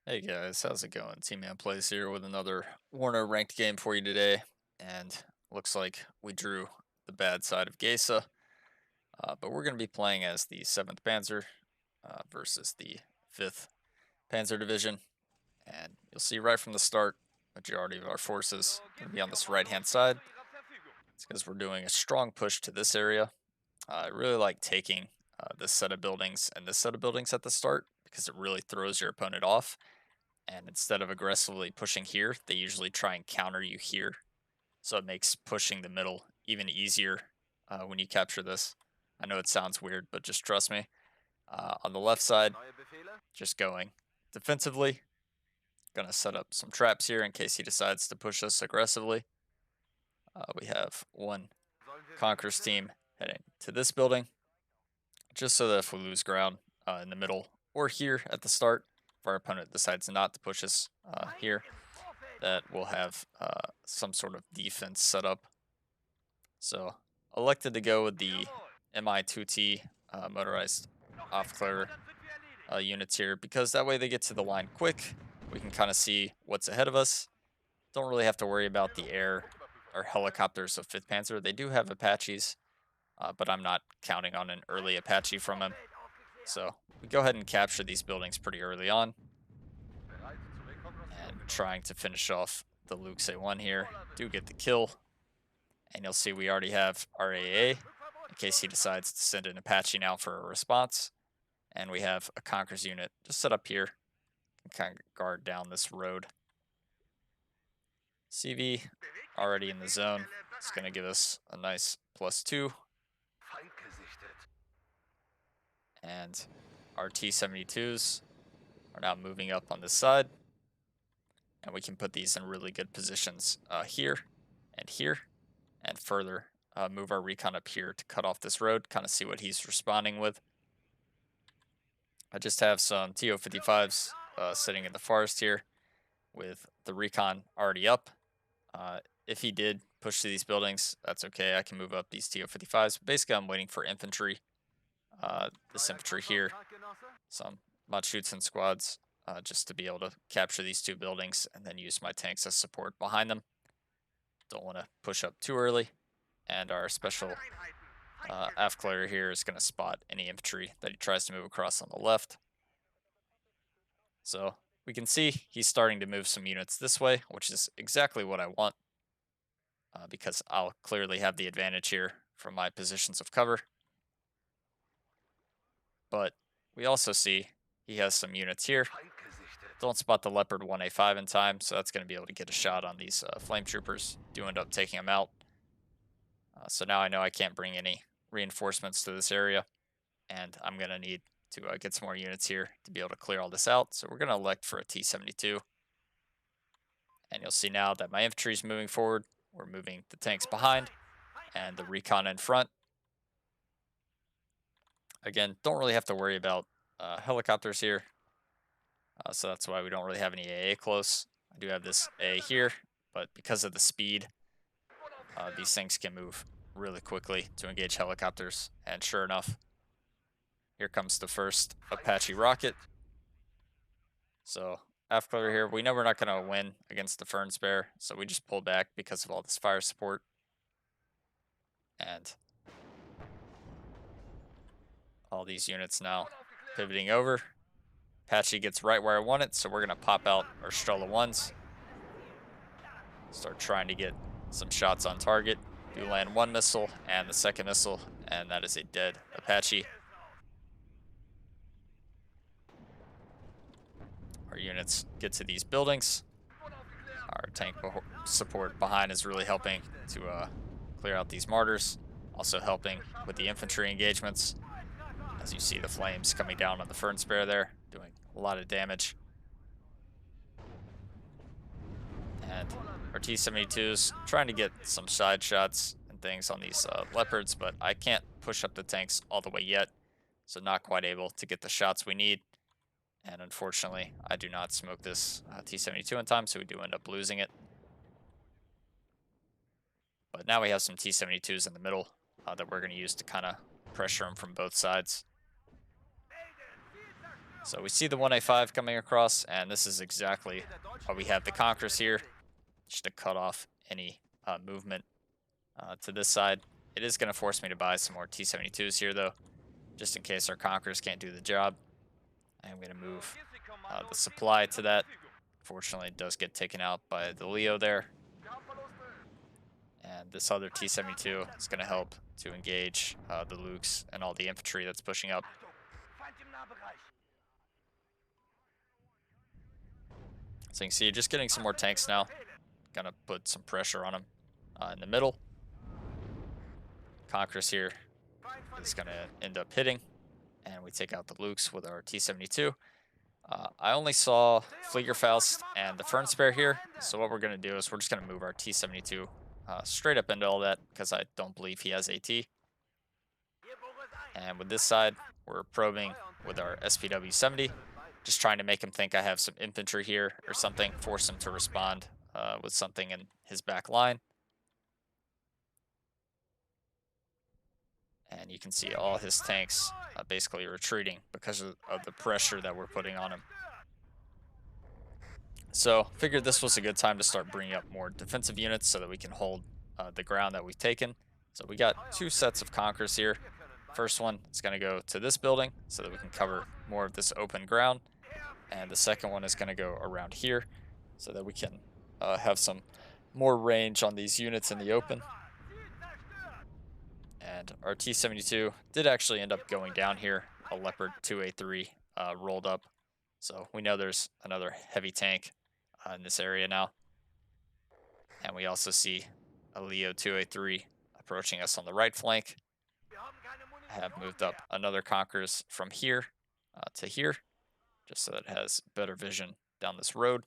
Hey guys, how's it going? tmanplays here with another Warno ranked game for you today, and looks like we drew the bad side of Geisa, but we're going to be playing as the 7th Panzer versus the 5th Panzer Division, and you'll see right from the start, majority of our forces going to be on this right-hand side. It's because we're doing a strong push to this area. I really like taking this set of buildings and this set of buildings at the start because it really throws your opponent off. And instead of aggressively pushing here, they usually try and counter you here. So it makes pushing the middle even easier when you capture this. I know it sounds weird, but just trust me. On the left side, just going defensively. Gonna set up some traps here in case he decides to push us aggressively. We have one Conqueror's team heading to this building, just so that if we lose ground in the middle or here at the start, if our opponent decides not to push us here, that will have some sort of defense set up. So elected to go with the MI2T motorized off-clear units here because that way they get to the line quick. We can kind of see what's ahead of us. Don't really have to worry about the air or helicopters of 5th Panzer. They do have Apaches, but I'm not counting on an early Apache from him. So we go ahead and capture these buildings pretty early on and trying to finish off the Luke A1 here. Do get the kill. And you'll see we already have our AA in case he decides to send an Apache now for a response. And we have a Conqueror's unit just set up here and kind of guard down this road. CV already in the zone. It's going to give us a nice +2. And our T-72s are now moving up on this side. And we can put these in really good positions here and here. And further move our recon up here to cut off this road, kind of see what he's responding with. I just have some TO-55s sitting in the forest here with the recon already up. If he did push to these buildings, that's okay. I can move up these TO-55s. Basically, I'm waiting for infantry. This infantry here, some Machutsen squads, just to be able to capture these two buildings and then use my tanks as support behind them. Don't want to push up too early. And our special AF here is going to spot any infantry that he tries to move across on the left. So we can see he's starting to move some units this way, which is exactly what I want because I'll clearly have the advantage here from my positions of cover. But we also see he has some units here. Don't spot the Leopard 1A5 in time, so that's going to be able to get a shot on these flame troopers. Do end up taking them out. So now I know I can't bring any reinforcements to this area, and I'm going to need to get some more units here to be able to clear all this out. So we're going to elect for a T-72. And you'll see now that my infantry is moving forward. We're moving the tanks behind and the recon in front. Again, don't really have to worry about helicopters here. So that's why we don't really have any AA close. I do have this A here, but because of the speed, these things can move really quickly to engage helicopters. And sure enough, here comes the first Apache rocket. So after here, we know we're not going to win against the Ferns Bear, so we just pull back because of all this fire support. And all these units now pivoting over. Apache gets right where I want it, so we're going to pop out our Strela 1s. Start trying to get some shots on target. Do land one missile and the second missile, and that is a dead Apache. Our units get to these buildings. Our tank support behind is really helping to clear out these martyrs. Also helping with the infantry engagements. As you see the flames coming down on the Fern Spare there, doing a lot of damage. And our T-72s trying to get some side shots and things on these Leopards, but I can't push up the tanks all the way yet. So not quite able to get the shots we need. And unfortunately, I do not smoke this T-72 in time, so we do end up losing it. But now we have some T-72s in the middle that we're going to use to kind of pressure them from both sides. So we see the 1A5 coming across, and this is exactly why we have the Conquerors here, just to cut off any movement to this side. It is going to force me to buy some more T-72s here, though, just in case our Conquerors can't do the job. I'm going to move the supply to that. Fortunately, it does get taken out by the Leo there. And this other T-72 is going to help to engage the Lukes and all the infantry that's pushing up. So you can see, you're just getting some more tanks now. Gonna put some pressure on them in the middle. Conquerors here is gonna end up hitting, and we take out the Lukes with our T-72. I only saw Fliegerfaust and the Fern Spare here, so what we're gonna do is we're just gonna move our T-72 straight up into all that, because I don't believe he has AT. And with this side, we're probing with our SPW-70, just trying to make him think I have some infantry here or something, force him to respond with something in his back line. And you can see all his tanks basically retreating because of the pressure that we're putting on him. So figured this was a good time to start bringing up more defensive units so that we can hold the ground that we've taken. So we got 2 sets of Conquerors here. First one is going to go to this building so that we can cover more of this open ground. And the second one is going to go around here so that we can have some more range on these units in the open. And our T-72 did actually end up going down here. A Leopard 2A3 rolled up. So we know there's another heavy tank in this area now. And we also see a Leo 2A3 approaching us on the right flank. I have moved up another Conquerors from here to here, just so that it has better vision down this road.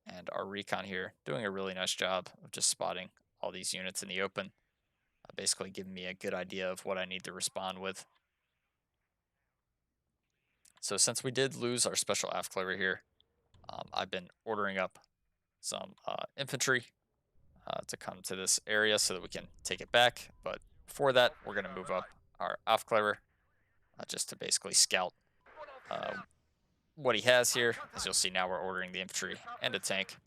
And our recon here doing a really nice job of just spotting all these units in the open, basically giving me a good idea of what I need to respond with. So since we did lose our special AFCLAR here, I've been ordering up some infantry to come to this area so that we can take it back. But before that, we're going to move up our AFCLAR just to basically scout what he has here. As you'll see now, we're ordering the infantry and a tank.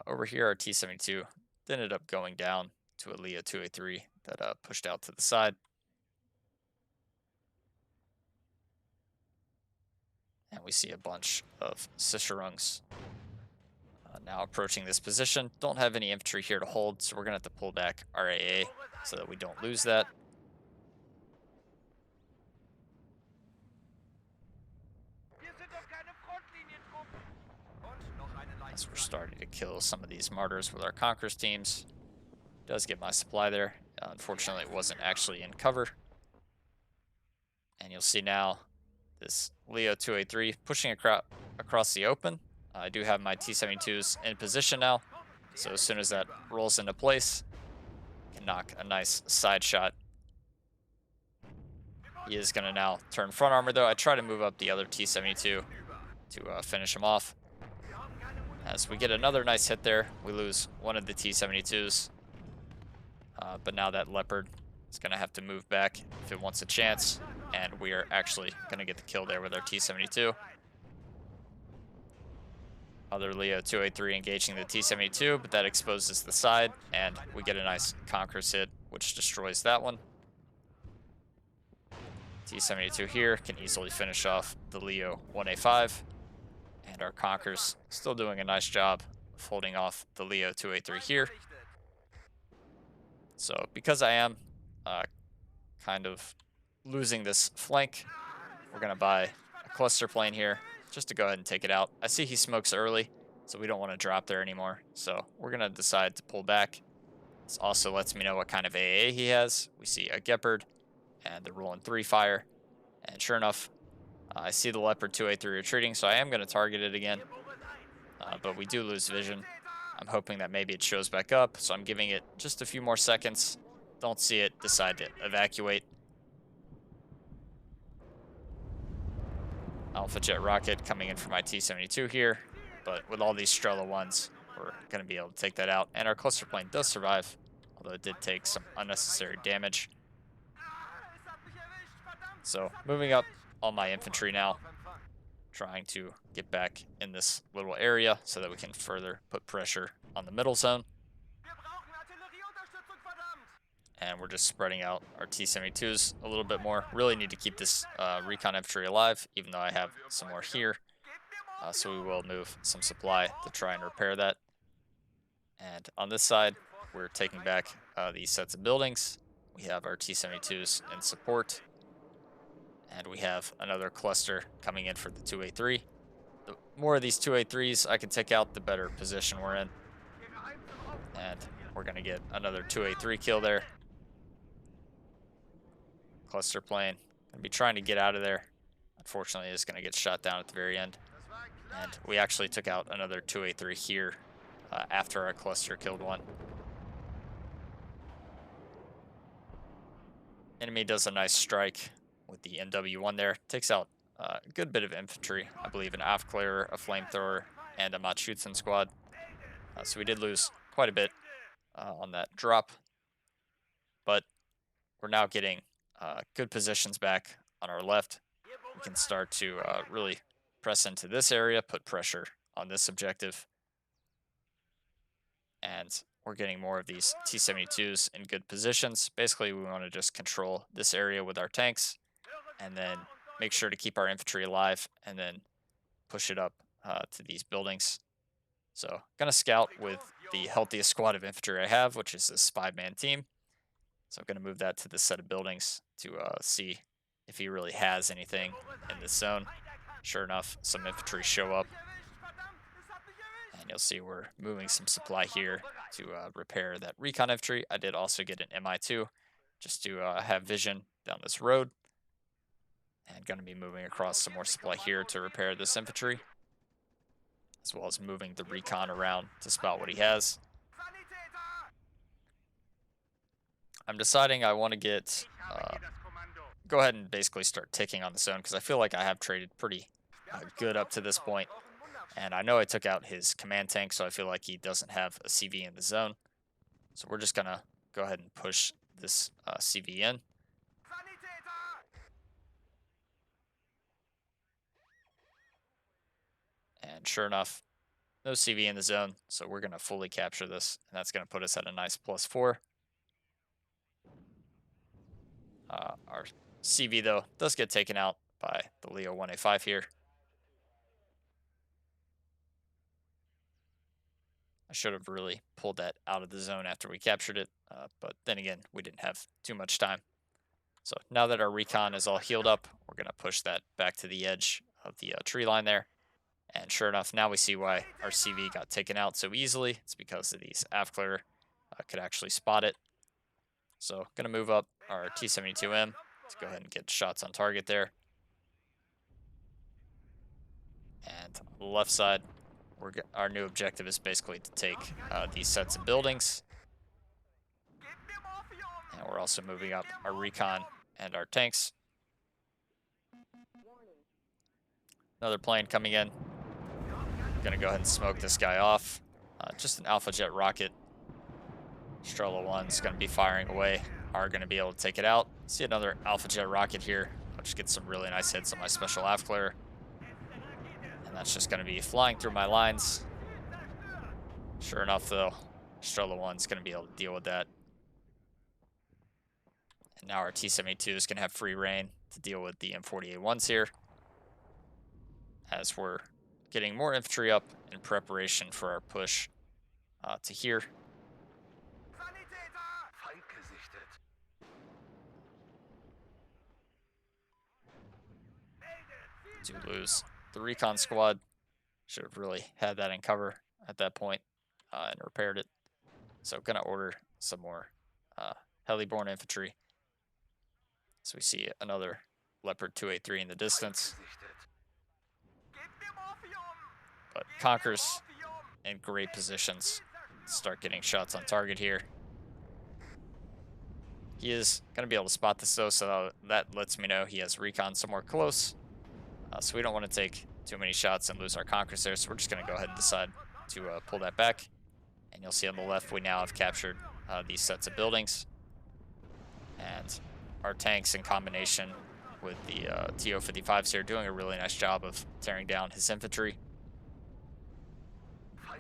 Over here, our T-72 ended up going down to a Leo 2A3 that pushed out to the side. And we see a bunch of Sicherungs now approaching this position. Don't have any infantry here to hold, so we're going to have to pull back our AA so that we don't lose that. As we're starting to kill some of these martyrs with our Conquerors teams. Does get my supply there. Unfortunately, it wasn't actually in cover. And you'll see now this Leo 2A3 pushing across the open. I do have my T-72s in position now, so as soon as that rolls into place, I can knock a nice side shot. He is going to now turn front armor, though. I try to move up the other T-72 to finish him off. As we get another nice hit there, we lose one of the T-72s. But now that Leopard is going to have to move back if it wants a chance, and we are actually going to get the kill there with our T-72. Other Leo 2A3 engaging the T-72, but that exposes the side, and we get a nice Conquerors hit, which destroys that one. T-72 here can easily finish off the Leo 1A5, and our Conquerors still doing a nice job of holding off the Leo 2A3 here. So because I am kind of losing this flank, we're going to buy a cluster plane here just to go ahead and take it out. I see he smokes early, so we don't want to drop there anymore. So we're going to decide to pull back. This also lets me know what kind of AA he has. We see a Gepard and the rolling 3 fire. And sure enough, I see the Leopard 2A3 retreating, so I am going to target it again. But we do lose vision. I'm hoping that maybe it shows back up, so I'm giving it just a few more seconds. Don't see it, decide to evacuate. Alpha Jet rocket coming in for my T-72 here, but with all these Strela 1s, we're going to be able to take that out. And our cluster plane does survive. although it did take some unnecessary damage. So moving up all my infantry now, trying to get back in this little area so that we can further put pressure on the middle zone. And we're just spreading out our T-72s a little bit more. Really need to keep this recon infantry alive, even though I have some more here. So we will move some supply to try and repair that. And on this side, we're taking back these sets of buildings. We have our T-72s in support. And we have another cluster coming in for the 283. The more of these 283s I can take out, the better position we're in. And we're going to get another 283 kill there. Cluster plane. Gonna be trying to get out of there. Unfortunately, it's going to get shot down at the very end. And we actually took out another 283 here after our cluster killed one. Enemy does a nice strike with the NW1 there. Takes out a good bit of infantry. I believe an Aufklärer, a flamethrower, and a Matschützen squad. So we did lose quite a bit on that drop. But we're now getting good positions back on our left. We can start to really press into this area, put pressure on this objective. And we're getting more of these T-72s in good positions. Basically, we want to just control this area with our tanks and then make sure to keep our infantry alive and then push it up to these buildings. So gonna scout with the healthiest squad of infantry I have, which is this 5-man team. So I'm gonna move that to this set of buildings to see if he really has anything in this zone. Sure enough, some infantry show up. And you'll see we're moving some supply here to repair that recon infantry. I did also get an MI2 just to have vision down this road. And going to be moving across some more supply here to repair this infantry, as well as moving the recon around to spot what he has. I'm deciding I want to get, go ahead and basically start ticking on the zone, because I feel like I have traded pretty good up to this point. And I know I took out his command tank, so I feel like he doesn't have a CV in the zone. So we're just going to go ahead and push this CV in. And sure enough, no CV in the zone, so we're going to fully capture this, and that's going to put us at a nice +4. Our CV, though, does get taken out by the Leo 1A5 here. I should have really pulled that out of the zone after we captured it, but then again, we didn't have too much time. So now that our recon is all healed up, we're going to push that back to the edge of the tree line there. And sure enough, now we see why our CV got taken out so easily. It's because of these Aufklärer could actually spot it. So going to move up our T-72M to go ahead and get shots on target there. And on the left side, our new objective is basically to take these sets of buildings. And we're also moving up our recon and our tanks. Another plane coming in. Gonna go ahead and smoke this guy off. Just an Alpha Jet rocket. Strela 1's gonna be firing away. Are gonna be able to take it out. See another Alpha Jet rocket here. I'll just get some really nice hits on my special Aufklärer. And that's just gonna be flying through my lines. Sure enough, though, Strela 1's gonna be able to deal with that. And now our T-72 is gonna have free reign to deal with the M48-1s here, as we're getting more infantry up in preparation for our push to here. To lose the recon squad. Should have really had that in cover at that point and repaired it. So gonna order some more heli-borne infantry. So we see another Leopard 283 in the distance. But Conquer's in great positions to start getting shots on target here. He is going to be able to spot this, though, so that lets me know he has recon somewhere close. So we don't want to take too many shots and lose our Conquerors there, so we're just going to go ahead and decide to pull that back. And you'll see on the left we now have captured these sets of buildings, and our tanks in combination with the TO-55s here doing a really nice job of tearing down his infantry.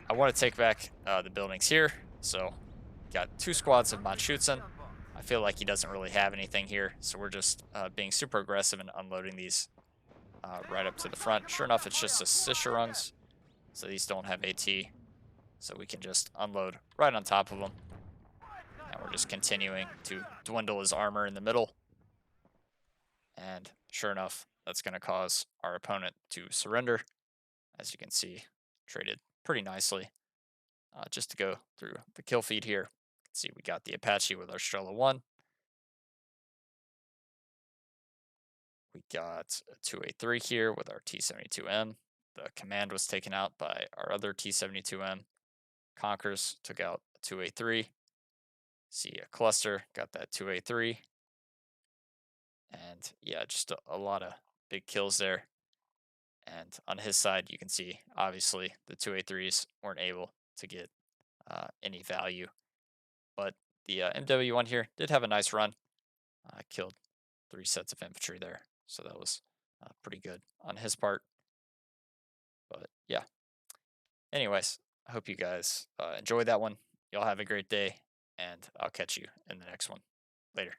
I want to take back the buildings here, so got two squads of Manchutzen. I feel like he doesn't really have anything here, so we're just being super aggressive and unloading these right up to the front. Sure enough, it's just a Sicherungs, so these don't have AT, so we can just unload right on top of them. And we're just continuing to dwindle his armor in the middle. And sure enough, that's going to cause our opponent to surrender. As you can see, traded pretty nicely. Just to go through the kill feed here, you can see we got the Apache with our Strela 1. We got a 283 here with our T-72M. The command was taken out by our other T-72M. Conquers took out a 283. See a cluster, got that 283. And yeah, just a lot of big kills there. And on his side, you can see, obviously, the 283s weren't able to get any value. But the MW1 here did have a nice run. Killed 3 sets of infantry there. So that was pretty good on his part. But yeah, anyways, I hope you guys enjoyed that one. Y'all have a great day, and I'll catch you in the next one. Later.